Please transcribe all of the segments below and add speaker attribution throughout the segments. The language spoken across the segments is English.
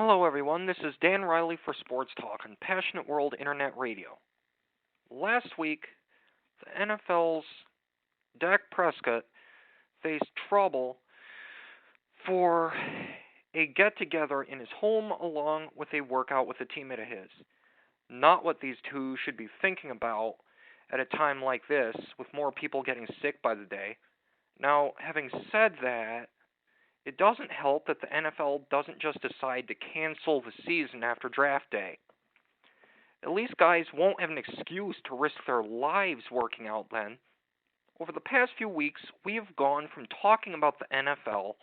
Speaker 1: Hello, everyone. This is Dan Riley for Sports Talk on Passionate World Internet Radio. Last week, the NFL's Dak Prescott faced trouble for a get-together in his home along with a workout with a teammate of his. Not what these two should be thinking about at a time like this, with more people getting sick by the day. Now, having said that, it doesn't help that the NFL doesn't just decide to cancel the season after draft day. At least guys won't have an excuse to risk their lives working out then. Over the past few weeks, we have gone from talking about the NFL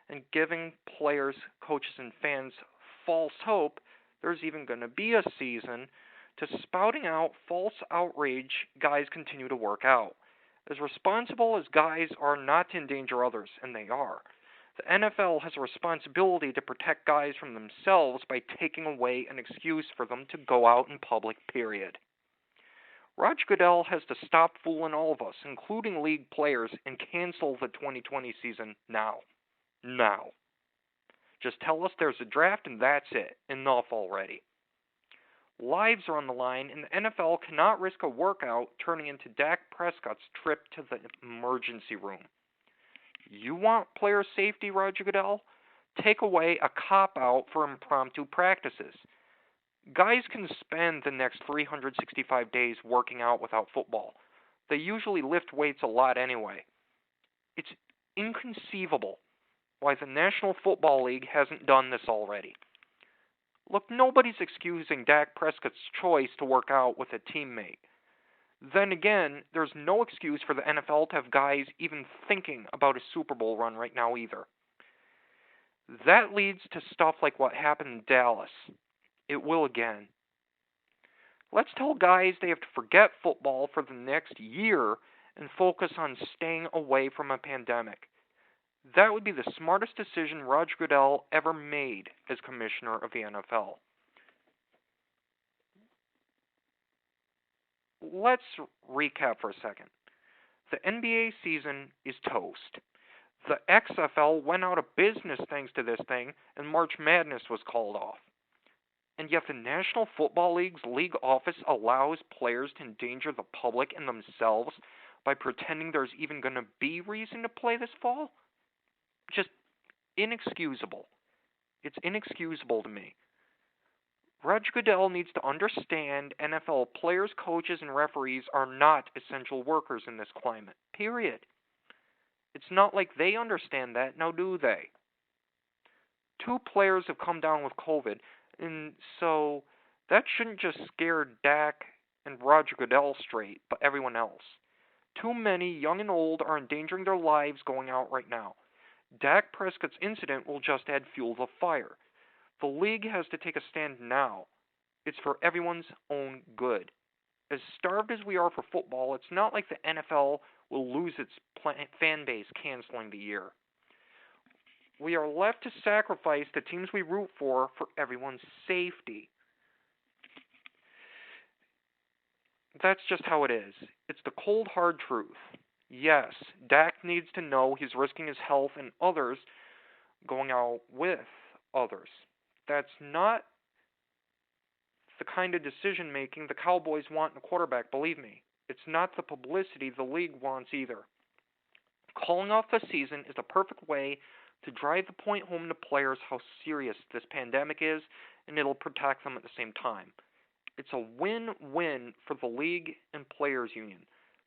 Speaker 1: and giving players, coaches, and fans false hope there's even going to be a season to spouting out false outrage guys continue to work out. As responsible as guys are not to endanger others, and they are, the NFL has a responsibility to protect guys from themselves by taking away an excuse for them to go out in public, period. Goodell has to stop fooling all of us, including league players, and cancel the 2020 season now. Now. Just tell us there's a draft and that's it. Enough already. Lives are on the line, and the NFL cannot risk a workout turning into Dak Prescott's trip to the emergency room. You want player safety, Goodell? Take away a cop-out for impromptu practices. Guys can spend the next 365 days working out without football. They usually lift weights a lot anyway. It's inconceivable why the National Football League hasn't done this already. Look, nobody's excusing Dak Prescott's choice to work out with a teammate. Then again, there's no excuse for the NFL to have guys even thinking about a Super Bowl run right now either. That leads to stuff like what happened in Dallas. It will again. Let's tell guys they have to forget football for the next year and focus on staying away from a pandemic. That would be the smartest decision Roger Goodell ever made as commissioner of the NFL. Let's recap for a second. The NBA season is toast. The XFL went out of business thanks to this thing, and March Madness was called off. And yet the National Football League's league office allows players to endanger the public and themselves by pretending there's even going to be reason to play this fall? Just inexcusable. It's inexcusable to me. Roger Goodell needs to understand NFL players, coaches, and referees are not essential workers in this climate. Period. It's not like they understand that, now do they? 2 players have come down with COVID, and so that shouldn't just scare Dak and Roger Goodell straight, but everyone else. Too many, young and old, are endangering their lives going out right now. Dak Prescott's incident will just add fuel to the fire. The league has to take a stand now. It's for everyone's own good. As starved as we are for football, it's not like the NFL will lose its fan base canceling the year. We are left to sacrifice the teams we root for everyone's safety. That's just how it is. It's the cold, hard truth. Yes, Dak needs to know he's risking his health and others going out with others. That's not the kind of decision-making the Cowboys want in a quarterback, believe me. It's not the publicity the league wants either. Calling off the season is the perfect way to drive the point home to players how serious this pandemic is, and it'll protect them at the same time. It's a win-win for the league and players' union.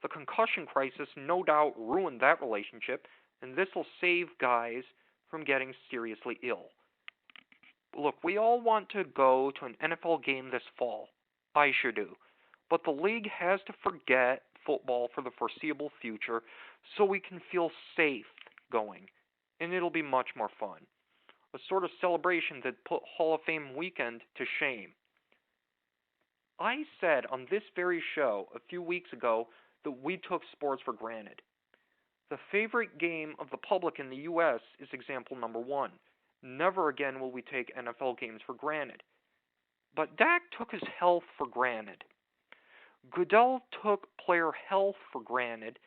Speaker 1: The concussion crisis no doubt ruined that relationship, and this will save guys from getting seriously ill. Look, we all want to go to an NFL game this fall. I sure do. But the league has to forget football for the foreseeable future so we can feel safe going. And it'll be much more fun. A sort of celebration that put Hall of Fame weekend to shame. I said on this very show a few weeks ago that we took sports for granted. The favorite game of the public in the U.S. is example number 1. Never again will we take NFL games for granted. But Dak took his health for granted. Goodell took player health for granted,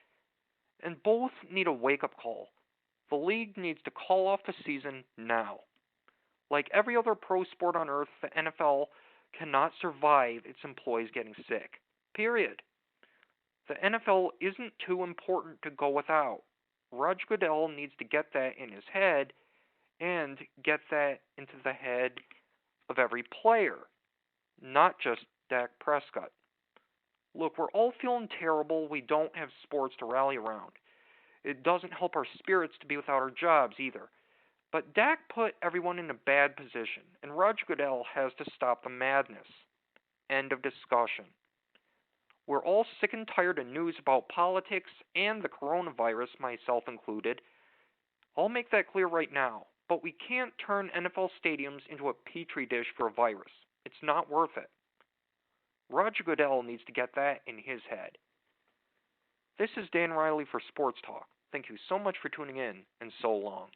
Speaker 1: and both need a wake-up call. The league needs to call off the season now. Like every other pro sport on earth, the NFL cannot survive its employees getting sick. Period. The NFL isn't too important to go without. Roger Goodell needs to get that in his head and get that into the head of every player, not just Dak Prescott. Look, we're all feeling terrible. We don't have sports to rally around. It doesn't help our spirits to be without our jobs either. But Dak put everyone in a bad position, and Roger Goodell has to stop the madness. End of discussion. We're all sick and tired of news about politics and the coronavirus, myself included. I'll make that clear right now. But we can't turn NFL stadiums into a petri dish for a virus. It's not worth it. Roger Goodell needs to get that in his head. This is Dan Riley for Sports Talk. Thank you so much for tuning in, and so long.